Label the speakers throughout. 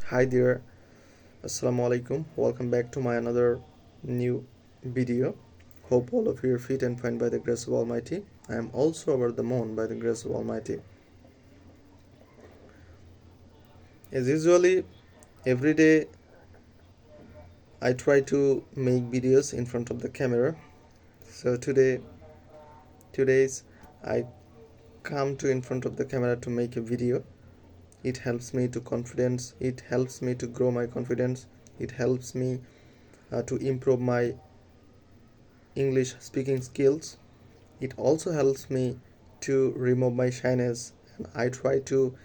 Speaker 1: Hi there, Assalamu alaikum. Welcome back to my another new video. Hope all of you are fit and fine by the grace of Almighty. I am also over the moon by the grace of Almighty. As usually, every day I try to make videos in front of the camera. So today's I come to in front of the camera to make a video. It helps me to confidence. It helps me to grow my confidence. It helps me to improve my English speaking skills. It also helps me to remove my shyness, and I try to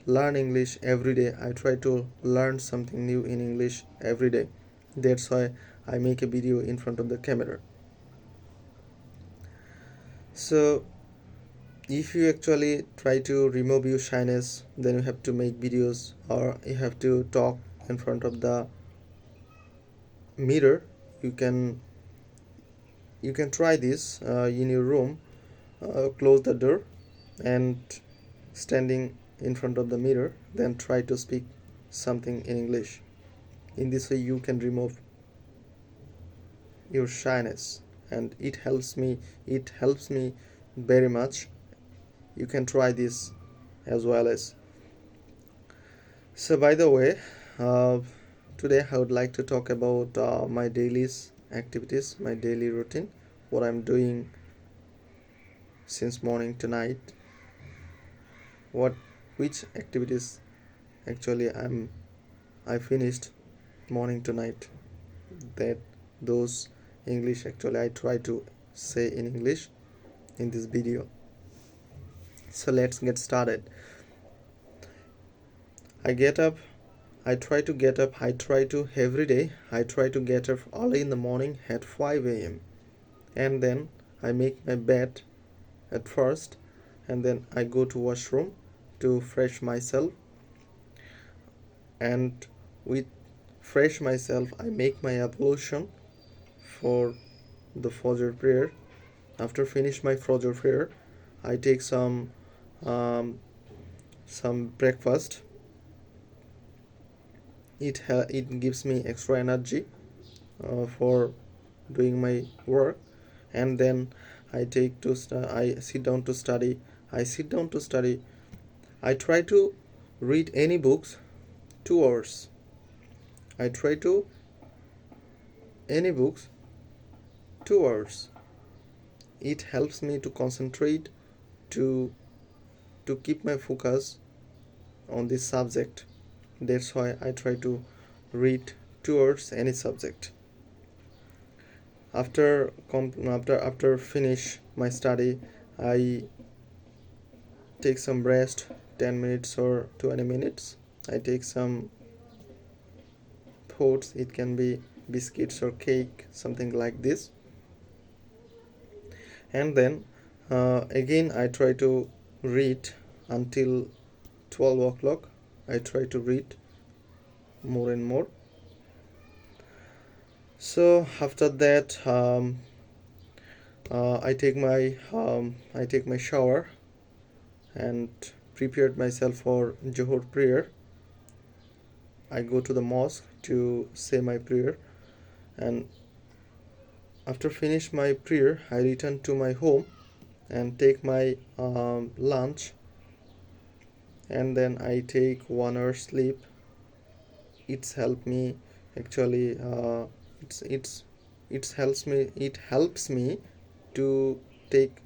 Speaker 1: learn English every day. I try to learn something new in English every day. That's why I make a video in front of the camera. So if you actually try to remove your shyness, then you have to make videos or you have to talk in front of the mirror. You can try this in your room. Close the door and standing in front of the mirror, then try to speak something in English. In this way you can remove your shyness, and it helps me very much. You can try this as well as. So by the way, uh, today I would like to talk about my daily activities, my daily routine, what I'm doing since morning to night, what which activities actually I finished morning to night, that those English actually I try to say in English in this video. So let's get started. I get up, I try to get up, I try to every day, I try to get up early in the morning at 5 a.m. and then I make my bed at first, and then I go to washroom to fresh myself, and with fresh myself I make my ablution for the Fajr prayer. After finish my Fajr prayer, I take um, some breakfast. It gives me extra energy for doing my work, and then I sit down to study. I try to read any books 2 hours. I try to any books 2 hours. It helps me to concentrate, to keep my focus on this subject. That's why I try to read 2 hours any subject. After finish my study, I take some rest, 10 minutes or 20 minutes. I take some foods. It can be biscuits or cake, something like this. And then again I try to read until 12 o'clock. I try to read more and more. So after that, I take my shower and prepared myself for Johor prayer. I go to the mosque to say my prayer, and after finish my prayer I return to my home and take my lunch, and then I take 1 hour sleep. It's helped me actually. It helps me to take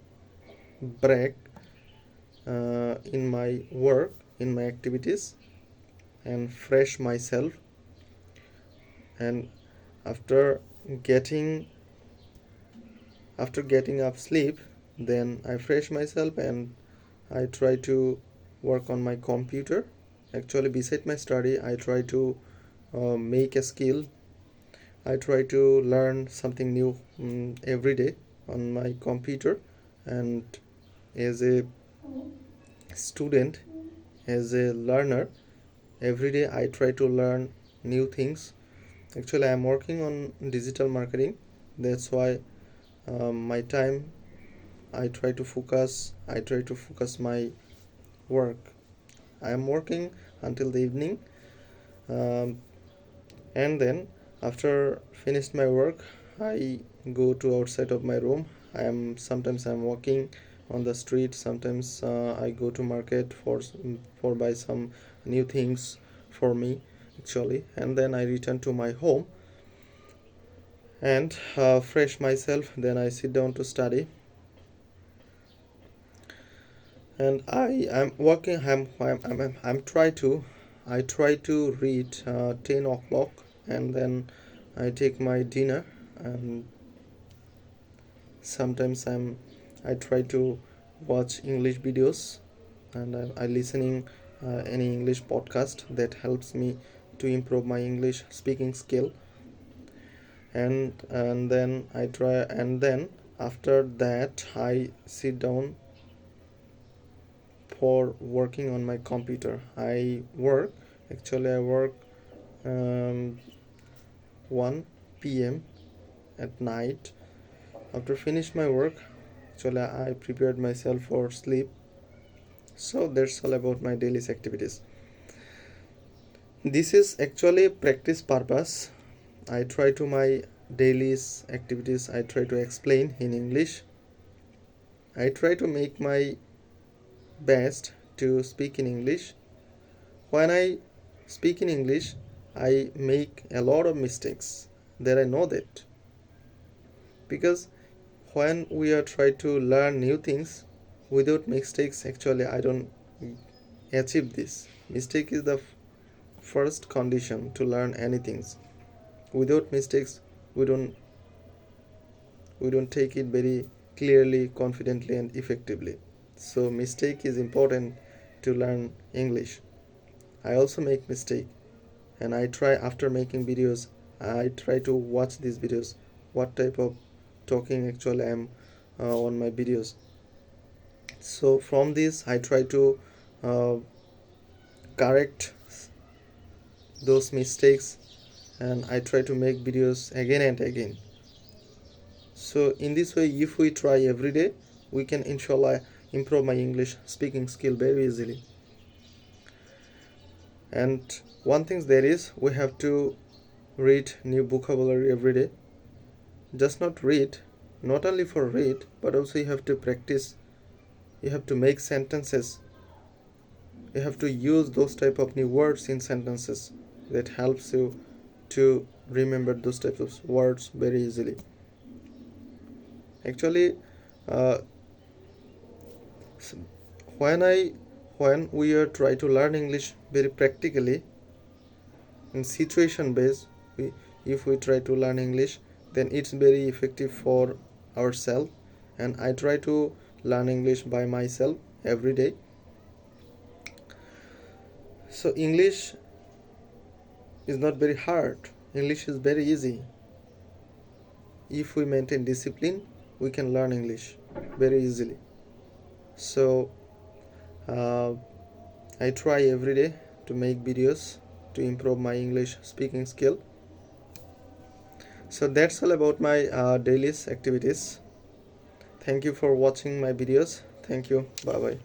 Speaker 1: break in my work, in my activities, and fresh myself. And after getting up sleep, then I fresh myself and I try to work on my computer. Actually, beside my study I try to make a skill. I try to learn something new every day on my computer. And as a student, as a learner, every day I try to learn new things. Actually, I am working on digital marketing. That's why my time I try to focus my work. I am working until the evening. um, and then after finished my work, I go to outside of my room. I'm walking on the street. Sometimes I go to market for buy some new things for me actually, and then I return to my home and fresh myself. Then I sit down to study, and I'm working. I try to read 10 o'clock, and then I take my dinner, and sometimes I try to watch English videos, and I listening any English podcast that helps me to improve my English speaking skill, and then I try, and then after that I sit down for working on my computer. I work um, 1 p.m. at night. After finish my work, actually I prepared myself for sleep. So that's all about my daily activities. This is actually practice purpose. I try to my daily activities. I try to explain in English. I try to make my best to speak in English. When I speak in English, I make a lot of mistakes. That I know that, because when we are trying to learn new things without mistakes, actually I don't achieve this. Mistake is the first condition to learn anything. Without mistakes, we don't we don't take it very clearly, confidently, and effectively. So mistake is important to learn English. I also make mistake, and I try, after making videos, I try to watch these videos, what type of talking actually I am on my videos. So from this I try to uh, correct those mistakes, and I try to make videos again and again. So in this way, if we try every day, we can inshallah improve my English speaking skill very easily. And one thing there is, we have to read new vocabulary every day. Just not read, not only for read, but also you have to practice. You have to make sentences. You have to use those type of new words in sentences. That helps you to remember those types of words very easily. Actually, uh, when I when we are try to learn English very practically in situation based, if we try to learn English, then it's very effective for ourselves. And I try to learn English by myself every day. So English is not very hard. English is very easy. If we maintain discipline, we can learn English very easily. So uh, I try every day to make videos to improve my English speaking skill. So that's all about my daily activities. Thank you for watching my videos. Thank you. Bye bye.